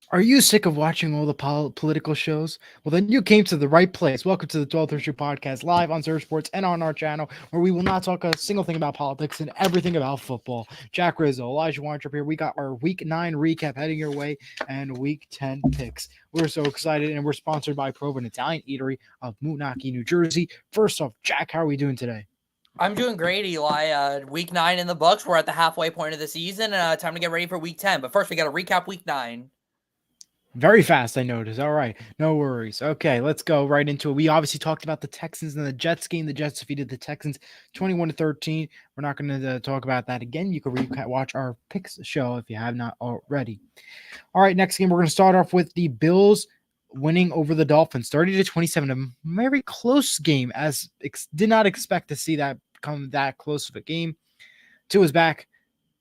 Are you sick of watching all the political shows? Well, then you came to the right place. Welcome to the 12th Horseshoe podcast, live on Surge Sports and on our channel, where we will not talk a single thing about politics and everything about football. Jack Rizzo, Elijah Weintraub here. We got our Week 9 recap heading your way and Week 10 picks. We're so excited, and we're sponsored by Proven Italian Eatery of Moonachie, New Jersey. First off, Jack, how are we doing today? I'm doing great, Eli. Week 9 in the books. We're at the halfway point of the season. Time to get ready for week 10. But first, we got to recap week 9. Very fast, I noticed. All right, no worries. Okay, let's go right into it. We obviously talked about the Texans and the Jets game. The Jets defeated the Texans 21-13. We're not going to talk about that again. You can watch our picks show if you have not already. All right, next game we're going to start off with the Bills winning over the Dolphins 30-27. A very close game, as did not expect to see that come that close of a game. Tua is back,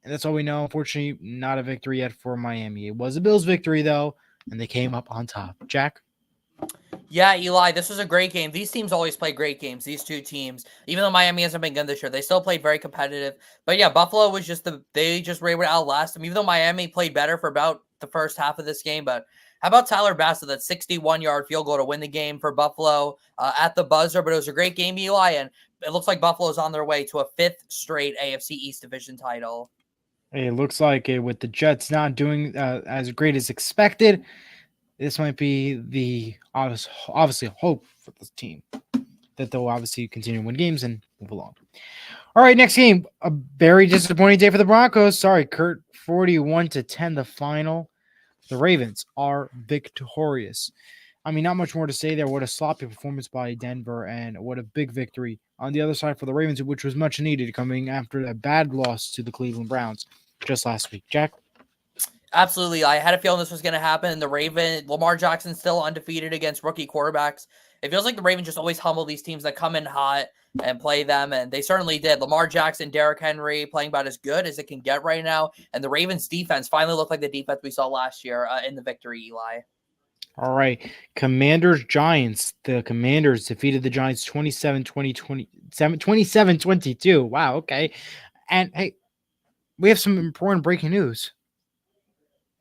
and that's all we know. Unfortunately, not a victory yet for Miami. It was a Bills victory though, and they came up on top. Jack? Yeah, Eli, this was a great game. These teams always play great games, these two teams. Even though Miami hasn't been good this year, they still played very competitive. But yeah, Buffalo was they just were able to outlast them, even though Miami played better for about the first half of this game. But how about Tyler Bassett, that 61-yard field goal to win the game for Buffalo at the buzzer? But it was a great game, Eli, and it looks like Buffalo's on their way to a 5th straight AFC East division title. It looks like it, with the Jets not doing as great as expected, this might be the obviously hope for this team that they'll obviously continue to win games and move along. All right, next game. A very disappointing day for the Broncos. Sorry, Kurt. 41-10 the final. The Ravens are victorious. I mean, not much more to say there. What a sloppy performance by Denver, and what a big victory on the other side for the Ravens, which was much needed coming after a bad loss to the Cleveland Browns just last week. Jack? Absolutely. I had a feeling this was going to happen. Lamar Jackson still undefeated against rookie quarterbacks. It feels like the Ravens just always humble these teams that come in hot and play them, and they certainly did. Lamar Jackson, Derrick Henry playing about as good as it can get right now, and the Ravens defense finally looked like the defense we saw last year in the victory, Eli. All right. Commanders Giants. The Commanders defeated the Giants 27-22. Wow, okay. And hey, we have some important breaking news.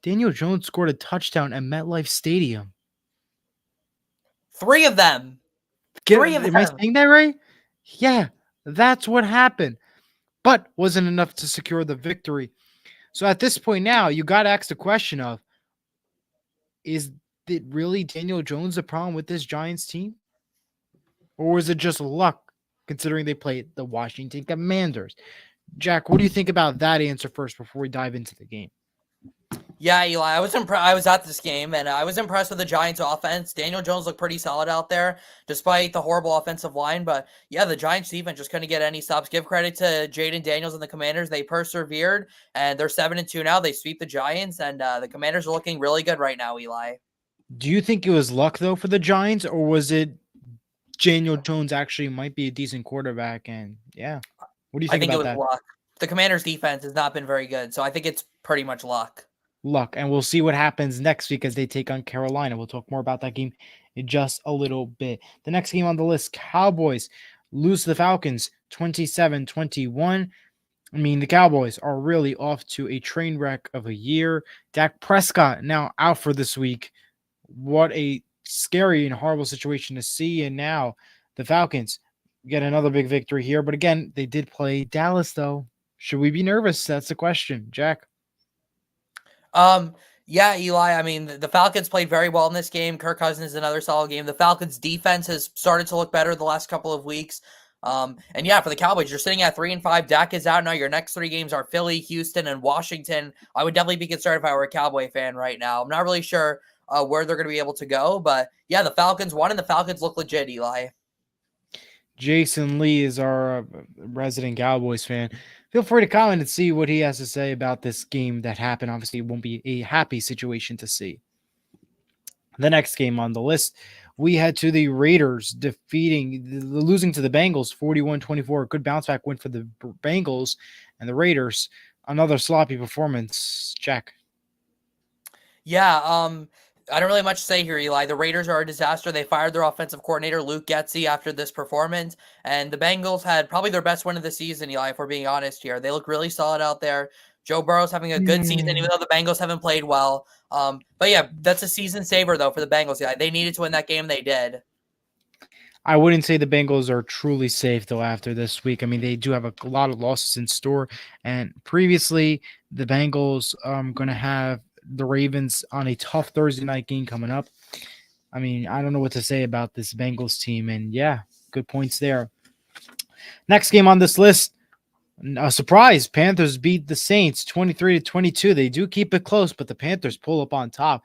Daniel Jones scored a touchdown at MetLife Stadium. 3 of them. Am I saying that right? Yeah, that's what happened. But wasn't enough to secure the victory. So at this point now, you got to ask the question of, is it really Daniel Jones the problem with this Giants team? Or was it just luck, considering they played the Washington Commanders? Jack, what do you think about that answer first before we dive into the game? Yeah, Eli, I was at this game, and I was impressed with the Giants' offense. Daniel Jones looked pretty solid out there, despite the horrible offensive line. But yeah, the Giants' defense just couldn't get any stops. Give credit to Jaden Daniels and the Commanders; they persevered, and they're 7-2 now. They sweep the Giants, and the Commanders are looking really good right now, Eli. Do you think it was luck though for the Giants, or was it Daniel Jones actually might be a decent quarterback? And yeah, what do you I think think it about was that? luck. The Commanders' defense has not been very good, so I think it's pretty much luck. Luck, and we'll see what happens next week as they take on Carolina. We'll talk more about that game in just a little bit. The next game on the list, Cowboys lose to the Falcons 27-21. I mean, the Cowboys are really off to a train wreck of a year. Dak Prescott now out for this week. What a scary and horrible situation to see. And now the Falcons get another big victory here. But again, they did play Dallas, though. Should we be nervous? That's the question. Jack? Yeah, Eli. I mean, the Falcons played very well in this game. Kirk Cousins is another solid game. The Falcons' defense has started to look better the last couple of weeks. And yeah, for the Cowboys, you're sitting at 3-5. Dak is out now. Your next 3 games are Philly, Houston, and Washington. I would definitely be concerned if I were a Cowboy fan right now. I'm not really sure where they're going to be able to go, but yeah, the Falcons won, and the Falcons look legit, Eli. Jason Lee is our resident Cowboys fan. Feel free to comment and see what he has to say about this game that happened. Obviously, it won't be a happy situation to see. The next game on the list, we head to the Raiders losing to the Bengals 41-24. Good bounce back win for the Bengals, and the Raiders, another sloppy performance. Jack. Yeah, I don't really much to say here, Eli. The Raiders are a disaster. They fired their offensive coordinator, Luke Getsy, after this performance. And the Bengals had probably their best win of the season, Eli, if we're being honest here. They look really solid out there. Joe Burrow's having a good season, even though the Bengals haven't played well. But yeah, that's a season saver though for the Bengals. Yeah, they needed to win that game. They did. I wouldn't say the Bengals are truly safe though after this week. I mean, they do have a lot of losses in store, and previously the Bengals going to have the Ravens on a tough Thursday night game coming up. I mean, I don't know what to say about this Bengals team, and yeah, good points there. Next game on this list, a surprise. Panthers beat the Saints 23-22. They do keep it close, but the Panthers pull up on top.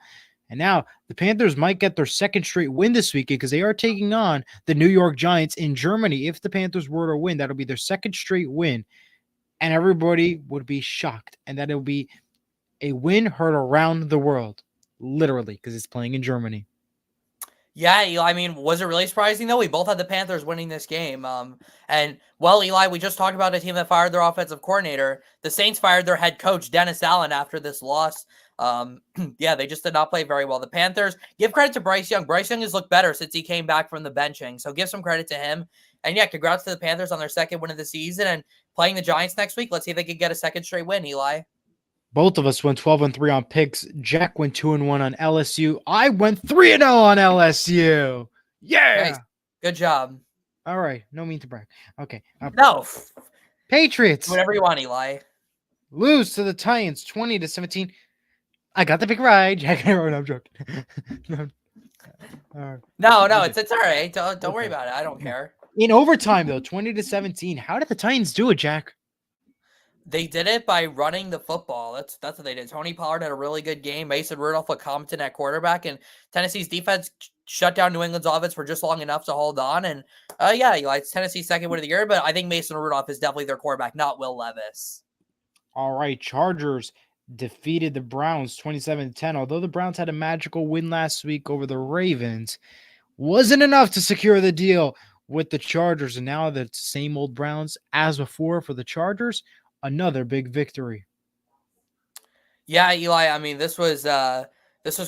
And now the Panthers might get their second straight win this weekend because they are taking on the New York Giants in Germany. If the Panthers were to win, that'll be their second straight win. And everybody would be shocked. And that it'll be a win heard around the world, literally, because it's playing in Germany. Yeah, Eli, I mean, was it really surprising though? We both had the Panthers winning this game. And well, Eli, we just talked about a team that fired their offensive coordinator. The Saints fired their head coach, Dennis Allen, after this loss. Yeah, they just did not play very well. The Panthers, give credit to Bryce Young. Bryce Young has looked better since he came back from the benching. So give some credit to him. And yeah, congrats to the Panthers on their second win of the season and playing the Giants next week. Let's see if they can get a second straight win, Eli. Both of us went 12-3 on picks. Jack went 2-1 on LSU. I went 3-0 on LSU. Yeah. Nice. Good job. All right. No mean to brag. Okay. No. Patriots. Do whatever you want, Eli. Lose to the Titans 20-17. I got the pick right. Jack, no, I'm joking. No, it's all right. Don't worry about it. I don't care. In overtime, though, 20-17. How did the Titans do it, Jack? They did it by running the football. That's what they did. Tony Pollard had a really good game. Mason Rudolph with Compton at quarterback, and Tennessee's defense shut down New England's offense for just long enough to hold on. And yeah, it's Tennessee's second win of the year, but I think Mason Rudolph is definitely their quarterback, not Will Levis. All right, Chargers defeated the Browns 27-10. Although the Browns had a magical win last week over the Ravens, wasn't enough to secure the deal with the Chargers. And now the same old Browns as before for the Chargers. Another big victory. Yeah, Eli, I mean, this was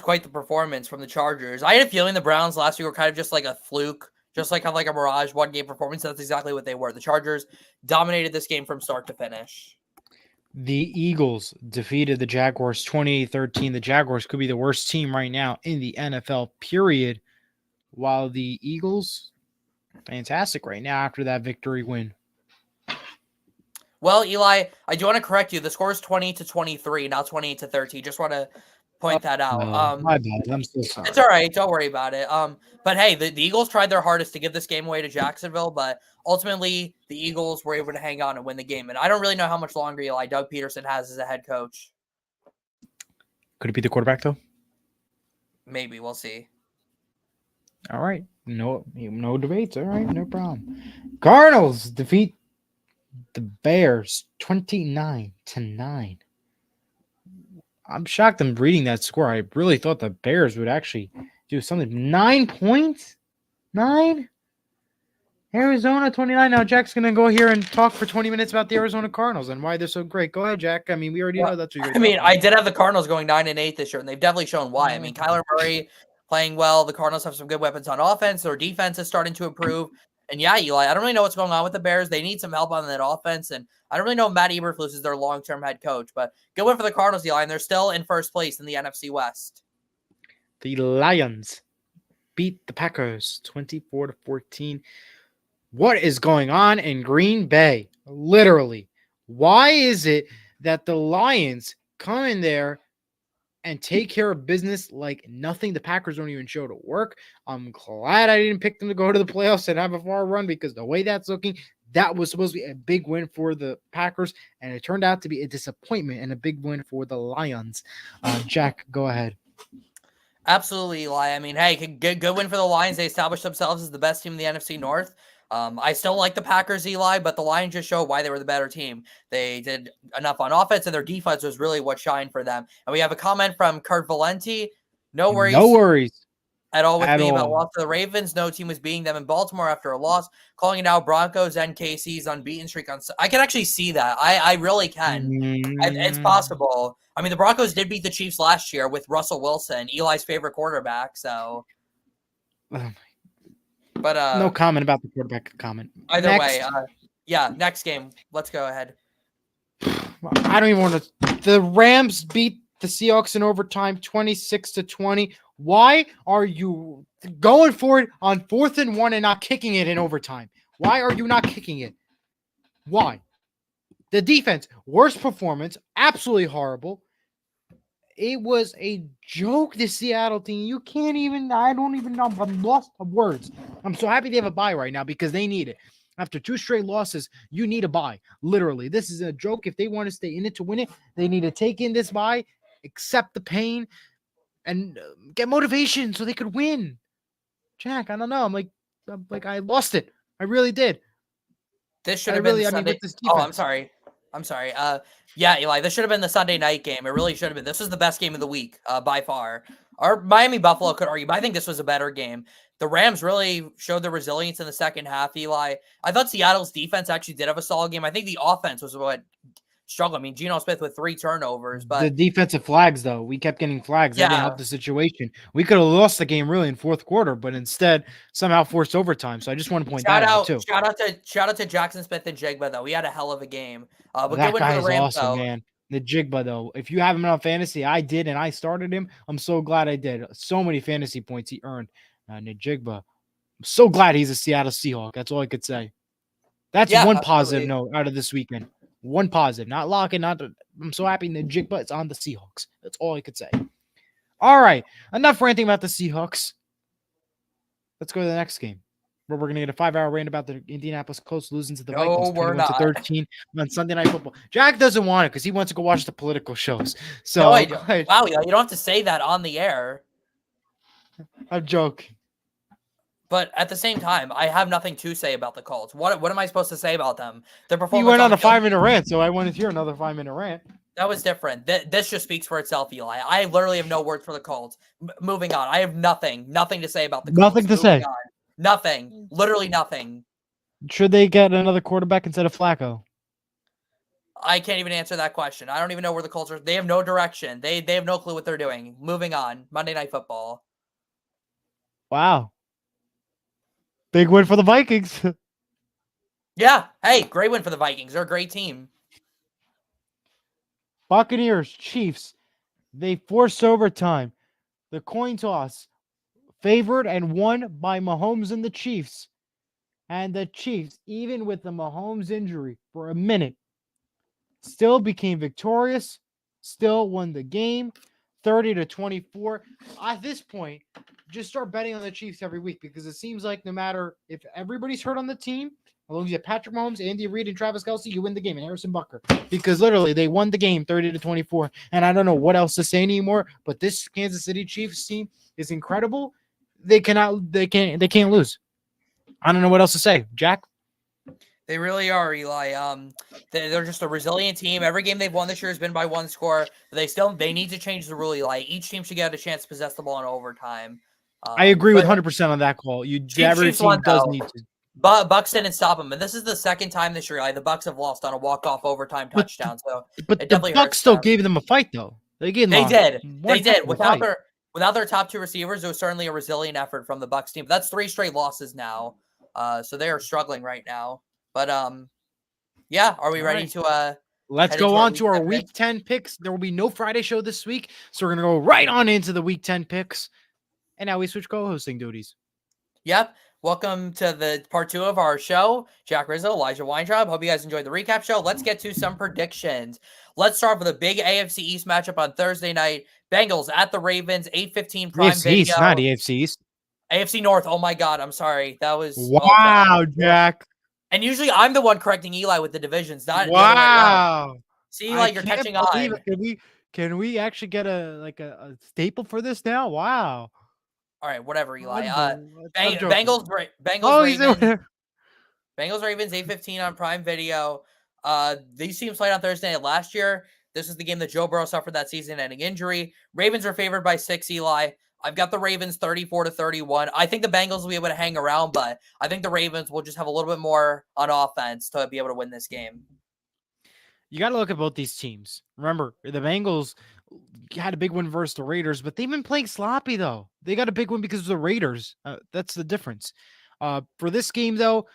quite the performance from the Chargers. I had a feeling the Browns last week were kind of just like a fluke, just like kind of like a mirage one-game performance. That's exactly what they were. The Chargers dominated this game from start to finish. The Eagles defeated the Jaguars 28-13. The Jaguars could be the worst team right now in the NFL, period. While the Eagles, fantastic right now after that victory win. Well, Eli, I do want to correct you. The score is 20-23, not 28-13. Just want to point that out. My bad. I'm so sorry. It's all right. Don't worry about it. But hey, the Eagles tried their hardest to give this game away to Jacksonville, but ultimately the Eagles were able to hang on and win the game. And I don't really know how much longer Eli Doug Peterson has as a head coach. Could it be the quarterback though? Maybe we'll see. All right. No debates. All right, no problem. Cardinals defeat the Bears 29-9. I'm shocked I'm reading that score. I really thought the Bears would actually do something. 9 points? 9? Arizona 29. Now Jack's going to go here and talk for 20 minutes about the Arizona Cardinals and why they're so great. Go ahead, Jack. I mean, we already know that's what you're talking about. I did have the Cardinals going 9-8 this year, and they've definitely shown why. I mean, Kyler Murray playing well. The Cardinals have some good weapons on offense. Their defense is starting to improve. And yeah, Eli, I don't really know what's going on with the Bears. They need some help on that offense. And I don't really know if Matt Eberflus is their long-term head coach. But good win for the Cardinals, Eli, and they're still in first place in the NFC West. The Lions beat the Packers 24-14. What is going on in Green Bay? Literally. Why is it that the Lions come in there and take care of business like nothing? The Packers don't even show to work. I'm glad I didn't pick them to go to the playoffs and have a far run, because the way that's looking, that was supposed to be a big win for the Packers, and it turned out to be a disappointment and a big win for the Lions. Jack, go ahead. Absolutely, Eli. I mean, hey, good win for the Lions. They established themselves as the best team in the NFC North. I still like the Packers, Eli, but the Lions just showed why they were the better team. They did enough on offense, and their defense was really what shined for them. And we have a comment from Kurt Valenti. No worries at all with me about loss to the Ravens. No team was beating them in Baltimore after a loss. Calling it out, Broncos and KC's unbeaten streak. I can actually see that. I really can. It's possible. I mean, the Broncos did beat the Chiefs last year with Russell Wilson, Eli's favorite quarterback. So, but no comment about the quarterback comment. Either way, yeah. Next game. Let's go ahead. I don't even want to. The Rams beat the Seahawks in overtime 26-20. Why are you going for it on 4th and 1 and not kicking it in overtime? Why are you not kicking it? Why? The defense, worst performance, absolutely horrible. It was a joke, the Seattle team. You can't even, I don't even know. I'm lost of words. I'm so happy they have a bye right now because they need it. After 2 straight losses, you need a bye. Literally. This is a joke. If they want to stay in it to win it, they need to take in this bye, accept the pain, and get motivation so they could win. Jack, I don't know. I'm like, I lost it. I really did. This should I have been the really, I mean, Sunday. with this Oh, I'm defense. sorry. I'm sorry. Yeah, Eli, this should have been the Sunday night game. It really should have been. This was the best game of the week, by far. Our Miami Buffalo could argue, but I think this was a better game. The Rams really showed their resilience in the second half, Eli. I thought Seattle's defense actually did have a solid game. I think the offense was what struggled. I mean, Geno Smith with 3 turnovers, The but defensive flags, though, we kept getting flags. That didn't help yeah. the situation. We could have lost the game really in fourth quarter, but instead somehow forced overtime. So I just want to point that out too. Shout out to Jackson Smith and Jigba though. He had a hell of a game. But good That win for guy the is Rams awesome, though. man. The Jigba, though, if you have him on fantasy, I did, and I started him. I'm so glad I did. So many fantasy points he earned. Najigba. I'm so glad he's a Seattle Seahawk. That's all I could say. That's Yeah, one positive absolutely. note out of this weekend. One positive, not locking, not. I'm so happy Najigba is on the Seahawks. That's all I could say. All right, enough ranting about the Seahawks. Let's go to the next game, where we're going to get a 5-hour rant about the Indianapolis Colts losing to the Vikings No, we're 21 to not. 13 on Sunday Night Football. Jack doesn't want it because he wants to go watch the political shows. No, I So don't. Wow, you don't have to say that on the air. I'm joking. But at the same time, I have nothing to say about the Colts. What am I supposed to say about them? Their He performance went on on the a field, 5-minute rant, so I wanted to hear another 5-minute rant. that was different. This just speaks for itself, Eli. I literally have no words for the Colts. Moving on. I have nothing to say about the Nothing Colts. to Moving say. on. Nothing. Literally nothing. Should they get another quarterback instead of Flacco? I can't even answer that question. I don't even know where the Colts are. They have no direction. They have no clue what they're doing. Moving on. Monday Night Football. Wow. Big win for the Vikings. Yeah. Hey, great win for the Vikings. They're a great team. Buccaneers, Chiefs. They forced overtime. The coin toss favored and won by Mahomes and the Chiefs. And the Chiefs, even with the Mahomes injury for a minute, still became victorious, still won the game 30-24. At this point, just start betting on the Chiefs every week because it seems like no matter if everybody's hurt on the team, as long as you have Patrick Mahomes, Andy Reid, and Travis Kelce, you win the game, and Harrison Butker. Because literally they won the game 30-24. And I don't know what else to say anymore, but this Kansas City Chiefs team is incredible. They can't lose. I don't know what else to say. Jack? They really are, Eli. They're just a resilient team. Every game they've won this year has been by 1 score. But they need to change the rule, Eli. Each team should get a chance to possess the ball in overtime. I agree with But 100% on that call. Every Chiefs won team does though. need to. But Bucks didn't stop them, and this is the second time this year, Eli, the Bucks have lost on a walk-off overtime But touchdown. So but it the definitely Bucks hurts still them. gave them a fight though. They gave them They did. Without Without their top 2 receivers, it was certainly a resilient effort from the Bucks team. But that's 3 straight losses now. So they are struggling right now. But yeah, are we ready to Let's head go into our on to our week picks? 10 picks. There will be no Friday show this week, so we're gonna go right on into the week 10 picks. And now we switch co-hosting duties. Yep. Welcome to the part 2 of our show. Jack Rizzo, Elijah Weintraub. Hope you guys enjoyed the recap show. Let's get to some predictions. Let's start with a big AFC East matchup on Thursday night. Bengals at the Ravens, 8:15 Prime AFC Video. East, not AFC East. AFC North. Oh my God, I'm sorry. That was Wow, Jack. And usually I'm the one correcting Eli with the divisions, not the other way around. Wow. See, Eli, you're can't catching believe on. it. Can we actually get a staple for this now? Wow. All right, whatever, Eli. I'm joking. Bengals, He's doing Ravens. it. Bengals Ravens 8:15 on Prime Video. These teams played on Thursday night last year. This is the game that Joe Burrow suffered that season-ending injury. Ravens are favored by 6, Eli. I've got the Ravens 34-31. I think the Bengals will be able to hang around, but I think the Ravens will just have a little bit more on offense to be able to win this game. You got to look at both these teams. Remember, the Bengals had a big win versus the Raiders, but they've been playing sloppy, though. They got a big win because of the Raiders. That's the difference. For this game, though,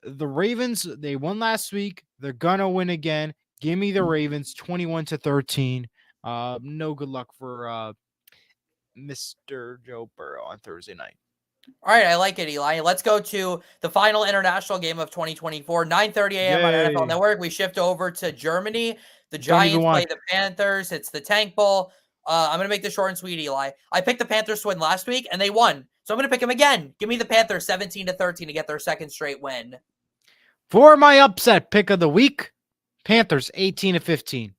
the Ravens, they won last week. They're going to win again. Give me the Ravens 21-13. No good luck for Mr. Joe Burrow on Thursday night. All right, I like it, Eli. Let's go to the final international game of 2024, 9:30 a.m. on NFL Yay. Network. We shift over to Germany. The Don't even Giants play watch. the Panthers. It's the Tank Bowl. I'm going to make this short and sweet, Eli. I picked the Panthers to win last week, and they won. So I'm going to pick them again. Give me the Panthers 17-13 to get their second straight win. For my upset pick of the week, Panthers 18-15.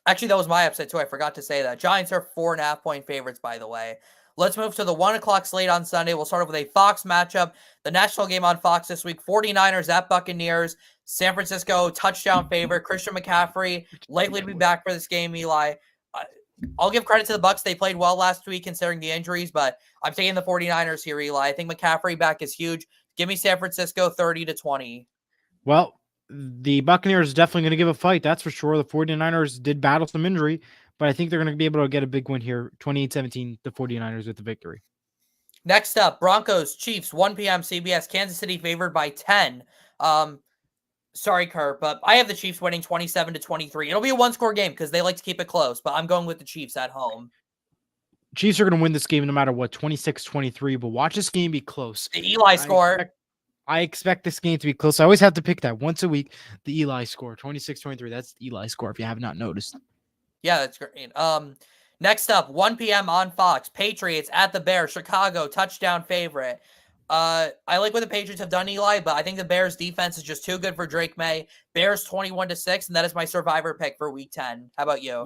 Actually, that was my upset, too. I forgot to say that. Giants are 4.5-point favorites, by the way. Let's move to the 1 o'clock slate on Sunday. We'll start off with a Fox matchup. The national game on Fox this week, 49ers at Buccaneers. San Francisco touchdown favorite. Christian McCaffrey likely to be back for this game, Eli. I'll give credit to the Bucs. They played well last week considering the injuries, but I'm taking the 49ers here, Eli. I think McCaffrey back is huge. Give me San Francisco 30-20. Well, the Buccaneers definitely going to give a fight. That's for sure. The 49ers did battle some injury, but I think they're going to be able to get a big win here. 28-17, the 49ers with the victory. Next up, Broncos, Chiefs, 1 p.m. CBS. Kansas City favored by 10. Sorry, Kurt, but I have the Chiefs winning 27-23. It'll be a one-score game because they like to keep it close, but I'm going with the Chiefs at home. Chiefs are going to win this game no matter what, 26-23, but watch this game be close. The Eli score. I expect this game to be close. I always have to pick that once a week. The Eli score, 26-23. That's the Eli score if you have not noticed. Yeah, that's great. Next up, 1 p.m. on Fox. Patriots at the Bears. Chicago, touchdown favorite. I like what the Patriots have done, Eli, but I think the Bears defense is just too good for Drake May. Bears 21-6, and that is my survivor pick for week 10. How about you?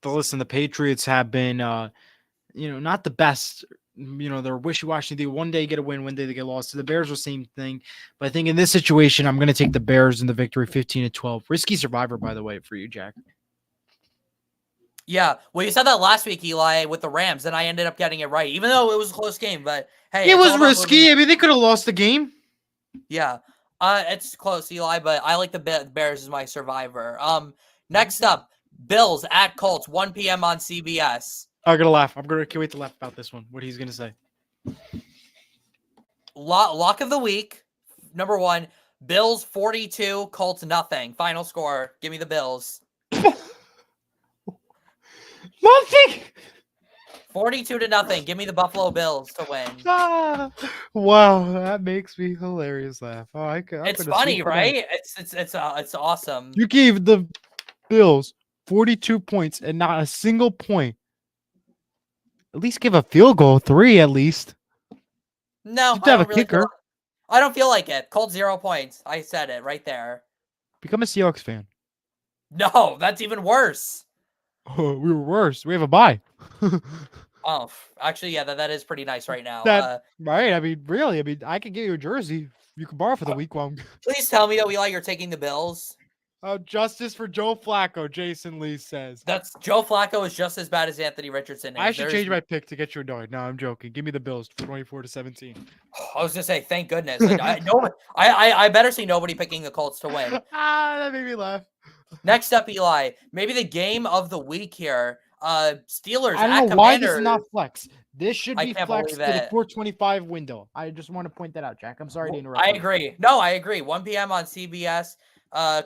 Listen, the Patriots have been not the best. They're wishy-washy. They one day get a win, one day they get lost. So the Bears are the same thing. But I think in this situation, I'm going to take the Bears in the victory 15-12. Risky survivor, by the way, for you, Jack. Yeah, well, you said that last week, Eli, with the Rams, and I ended up getting it right, even though it was a close game. But hey, it was risky. I mean, they could have lost the game. Yeah, it's close, Eli, but I like the Bears as my survivor. Next up, Bills at Colts, 1 p.m. on CBS. I'm gonna laugh. Can't wait to laugh about this one. What he's gonna say. Lock of the week, number 1. Bills 42, Colts nothing. Final score. Give me the Bills. Nothing. 42-0. Give me the Buffalo Bills to win. Wow, that makes me hilarious laugh. Oh, it's funny, right? It's awesome. You gave the Bills 42 points and not a single point. At least give a field goal, 3 at least. No, I don't really kicker. I don't feel like it. Colts 0 points. I said it right there. Become a Seahawks fan. No, that's even worse. Oh, we were worse. We have a bye. Oh, actually, yeah, that is pretty nice right now. Right? I mean, really? I mean, I can get you a jersey. You can borrow for the week long. Please tell me, though, Eli, you're taking the Bills. Justice for Joe Flacco, Jason Lee says. That's Joe Flacco is just as bad as Anthony Richardson. I should change my pick to get you annoyed. No, I'm joking. Give me the Bills, 24-17. I was gonna say, thank goodness. Like, I better see nobody picking the Colts to win. That made me laugh. Next up, Eli, maybe the game of the week here. Steelers. I don't know why this is not flex. This should be flex to the 425 window. I just want to point that out, Jack. I'm sorry to interrupt. I agree. No, I agree. 1 p.m. on CBS.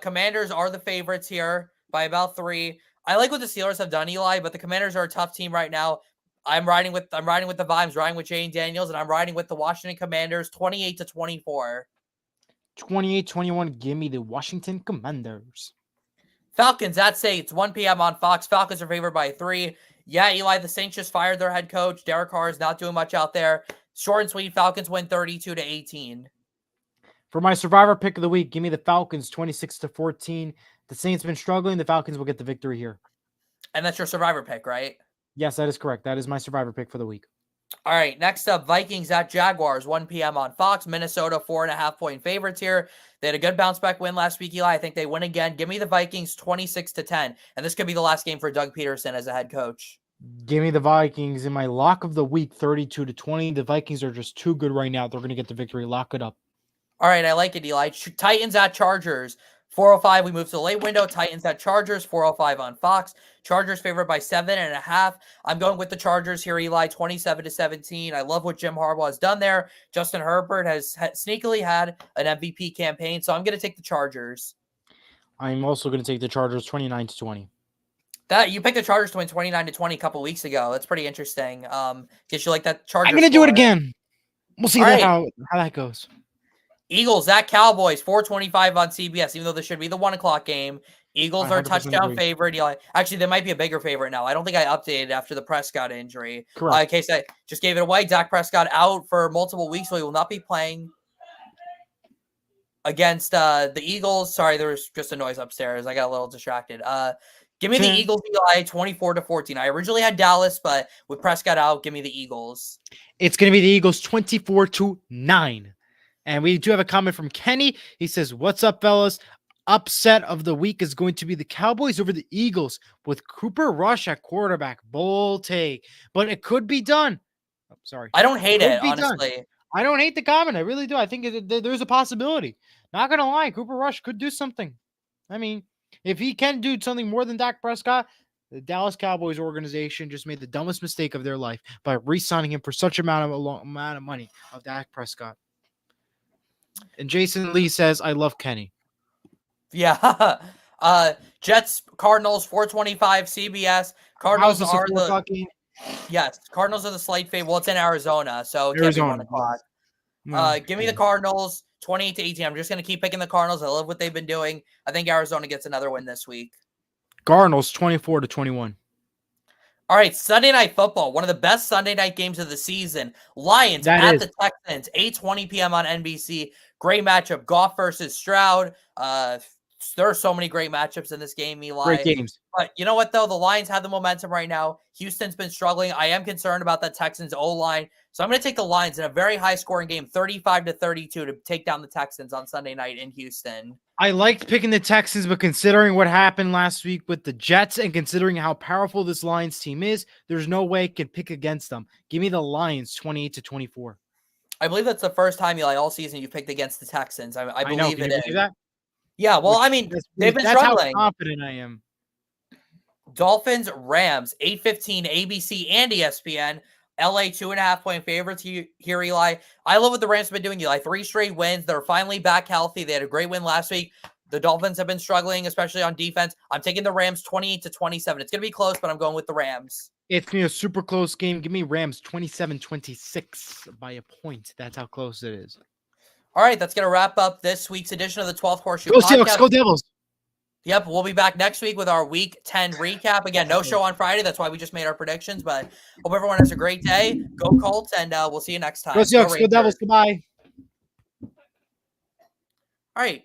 Commanders are the favorites here by about 3. I like what the Steelers have done, Eli, but the Commanders are a tough team right now. I'm riding with the vibes, riding with Jane Daniels, and I'm riding with the Washington Commanders 28-24. 28-21. Give me the Washington Commanders. Falcons at Saints, 1 p.m. on Fox. Falcons are favored by 3. Yeah, Eli, the Saints just fired their head coach. Derek Carr is not doing much out there. Short and sweet, Falcons win 32-18. For my survivor pick of the week, give me the Falcons 26-14. The Saints have been struggling. The Falcons will get the victory here. And that's your survivor pick, right? Yes, that is correct. That is my survivor pick for the week. All right, next up, Vikings at Jaguars, 1 p.m. on Fox. Minnesota, 4.5-point favorites here. They had a good bounce-back win last week, Eli. I think they win again. Give me the Vikings 26-10. And this could be the last game for Doug Peterson as a head coach. Give me the Vikings in my lock of the week, 32-20. The Vikings are just too good right now. They're going to get the victory. Lock it up. All right, I like it, Eli. Titans at Chargers. 4:05, we move to the late window. Titans at Chargers, 4:05 on Fox. Chargers favored by 7.5. I'm going with the Chargers here, Eli, 27-17. I love what Jim Harbaugh has done there. Justin Herbert has sneakily had an MVP campaign, so I'm going to take the Chargers. I'm also going to take the Chargers 29-20. That you picked the Chargers to win 29-20 a couple weeks ago. That's pretty interesting. Guess you like that I'm Chargers going to do it score. again. We'll see All right. how that goes. Eagles at Cowboys, 425 on CBS, even though this should be the 1 o'clock game. Eagles I are a 100% touchdown agree. favorite. Actually, they might be a bigger favorite now. I don't think I updated after the Prescott injury. Correct. In case I just gave it away, Dak Prescott out for multiple weeks, so he will not be playing against the Eagles. Sorry, there was just a noise upstairs. I got a little distracted. Give me the Eagles, Eli, 24-14. I originally had Dallas, but with Prescott out, give me the Eagles. It's going to be the Eagles 24-9. And we do have a comment from Kenny. He says, "What's up, fellas? Upset of the week is going to be the Cowboys over the Eagles with Cooper Rush at quarterback. Bold take, but it could be done." Oh, sorry. I don't hate it, Done. honestly. I don't hate the comment. I really do. I think there's a possibility. Not going to lie, Cooper Rush could do something. I mean, if he can do something more than Dak Prescott, the Dallas Cowboys organization just made the dumbest mistake of their life by re-signing him for such a long amount of money of Dak Prescott. And Jason Lee says, "I love Kenny." Yeah. Jets, Cardinals, 425 CBS. Cardinals are the yes. Cardinals are the slight favorite. Well, it's in Arizona, so it can't be 1 o'clock. Give me the Cardinals, 28-18. I'm just gonna keep picking the Cardinals. I love what they've been doing. I think Arizona gets another win this week. Cardinals 24-21. All right, Sunday Night Football, one of the best Sunday night games of the season. Lions at the Texans, 8:20 p.m. on NBC. Great matchup. Goff versus Stroud. There are so many great matchups in this game, Eli. Great games. But you know what, though? The Lions have the momentum right now. Houston's been struggling. I am concerned about that Texans O-line. So I'm going to take the Lions in a very high-scoring game, 35-32, to take down the Texans on Sunday night in Houston. I liked picking the Texans, but considering what happened last week with the Jets and considering how powerful this Lions team is, there's no way I can pick against them. Give me the Lions 28-24. I believe that's the first time, Eli, all season you picked against the Texans. I believe it is. That? Yeah, well, I mean, they've been struggling. How confident I am. Dolphins, Rams, 8:15 ABC and ESPN. LA 2.5-point favorites here, Eli. I love what the Rams have been doing, Eli. 3 straight wins. They're finally back healthy. They had a great win last week. The Dolphins have been struggling, especially on defense. I'm taking the Rams 28-27. It's going to be close, but I'm going with the Rams. It's going to be a super close game. Give me Rams 27-26 by a point. That's how close it is. All right, that's going to wrap up this week's edition of the 12th Horseshoe Go Seahawks, go Devils. Yep, we'll be back next week with our Week 10 recap. Again, no show on Friday. That's why we just made our predictions. But hope everyone has a great day. Go Colts, and we'll see you next time. Go Seahawks, go Devils. Goodbye. All right.